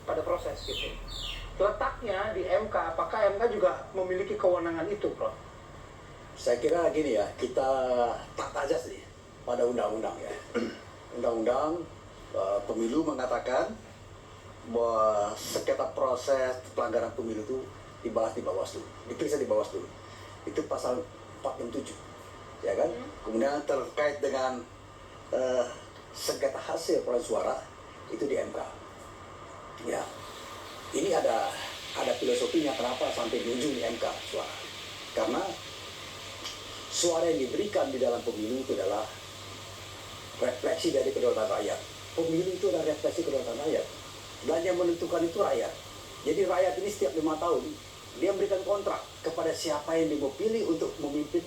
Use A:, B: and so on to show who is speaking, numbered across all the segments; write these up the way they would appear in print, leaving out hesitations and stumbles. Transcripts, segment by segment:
A: pada proses gitu. Letaknya di MK, apakah MK juga memiliki kewenangan itu, Prof?
B: Saya kira gini ya, kita tak aja sih pada undang-undang ya. Undang-undang pemilu mengatakan bahwa sengketa proses pelanggaran pemilu itu dibahas di Bawaslu, diperiksa di Bawaslu. Itu pasal 47, ya kan? Kemudian terkait dengan sengketa hasil perolehan suara itu di MK. Ya, ini ada filosofinya kenapa sampai di ujung di MK suara. Karena suara yang diberikan di dalam pemilu itu adalah refleksi dari kedaulatan rakyat. Pemilu itu adalah refleksi kedaulatan rakyat. Dan yang menentukan itu rakyat. Jadi rakyat ini setiap 5 tahun, dia memberikan kontrak kepada siapa yang dia mau pilih untuk memimpin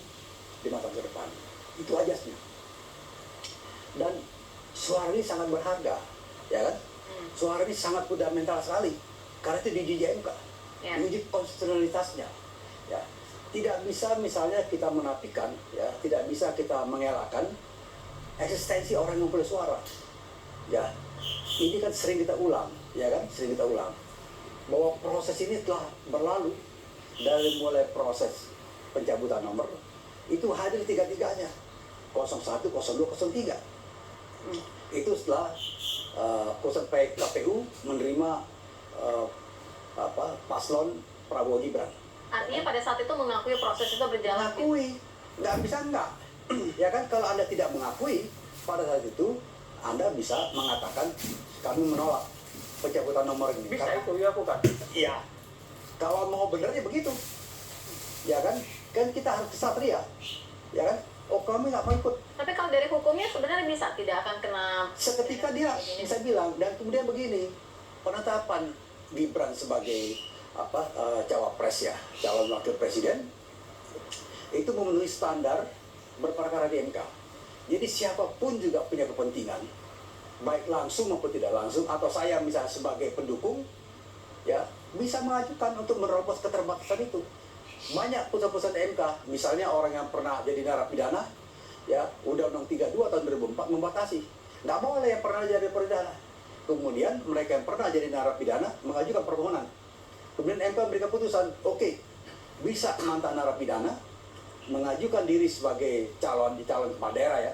B: 5 tahun ke depan. Itu ajasnya. Dan suara ini sangat berharga, ya kan? Suara ini sangat fundamental sekali. Karena itu diuji di MK. Diuji konstitusionalitasnya. Ya. Tidak bisa misalnya kita menafikan, ya, tidak bisa kita mengelakkan eksistensi orang yang memperoleh suara. Ya, ini kan sering kita ulang, ya kan, sering kita ulang bahwa proses ini telah berlalu dari mulai proses pencabutan nomor itu hadir tiga-tiganya 01, 02, 03. Itu setelah KPU menerima paslon Prabowo Gibran.
C: Artinya pada saat itu mengakui proses itu berjalan.
B: Mengakui, nggak bisa enggak. Ya kan, kalau Anda tidak mengakui pada saat itu, Anda bisa mengatakan kami menolak pencabutan nomor ini.
A: Bisa itu dilakukan?
B: Iya. Kalau mau benernya begitu, ya kan kita harus kesatria, ya kan. Oh, kami nggak mau ikut.
C: Tapi kalau dari hukumnya sebenarnya bisa, tidak akan kena.
B: Seketika dia bisa bilang, dan kemudian begini, penetapan Gibran sebagai cawapres ya, calon wakil presiden itu memenuhi standar berperkara di MK. Jadi siapapun juga punya kepentingan, baik langsung maupun tidak langsung, atau saya misalnya sebagai pendukung, ya bisa mengajukan untuk menerobos keterbatasan itu. Banyak putusan-putusan MK, misalnya orang yang pernah jadi narapidana, ya Undang-Undang 32 tahun 2004 membatasi, nggak boleh yang pernah jadi narapidana. Kemudian mereka yang pernah jadi narapidana mengajukan permohonan. Kemudian MK memberikan putusan, oke, bisa mantan narapidana mengajukan diri sebagai calon kepala daerah ya,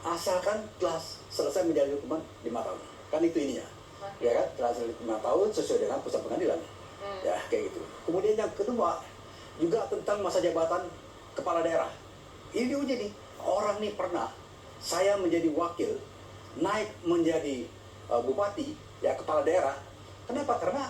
B: asalkan telah selesai menjalani hukuman 5 tahun. Kan itu ininya, ya kan, telah selesai 5 tahun sesuai dengan putusan pengadilan. Ya, kayak gitu. Kemudian yang kedua, juga tentang masa jabatan kepala daerah. Ini diuji nih, orang nih pernah, saya menjadi wakil, naik menjadi bupati, ya kepala daerah. Kenapa? Karena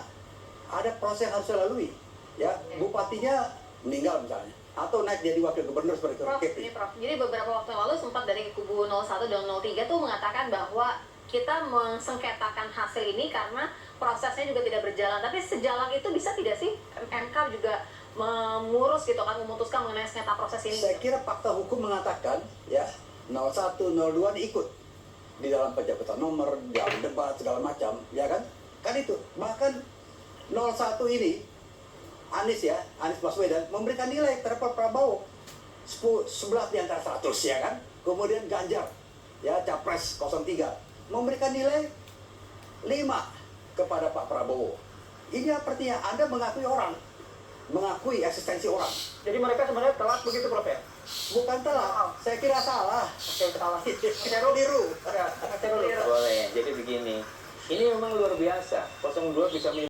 B: ada proses yang harus dilalui. Ya, bupatinya meninggal misalnya, atau naik jadi wakil gubernur sebagai
C: Prof,
B: KP.
C: ini Prof. Jadi beberapa waktu lalu sempat dari kubu 01 dan 03 tuh mengatakan bahwa kita mensengketakan hasil ini karena prosesnya juga tidak berjalan. Tapi sejalan itu bisa tidak sih MK juga mengurus gitu kan, memutuskan mengenai sengketa proses ini?
B: Saya kira fakta hukum mengatakan ya 01, 02 diikut di dalam pencabutan nomor, dalam debat segala macam, ya kan? Kan itu. Bahkan 01 ini Anies Baswedan memberikan nilai terhadap Prabowo 11 di antara 100, ya kan? Kemudian Ganjar, ya Capres 03 memberikan nilai 5 kepada Pak Prabowo. Ini artinya Anda mengakui orang, mengakui eksistensi orang.
A: Jadi mereka sebenarnya telat begitu, Prof ya?
B: Bukan telat, saya kira salah.
A: Oke, salah.
B: Keliru.
A: Ya,
C: Keliru.
D: Boleh, jadi begini. Ini memang luar biasa. 02 bisa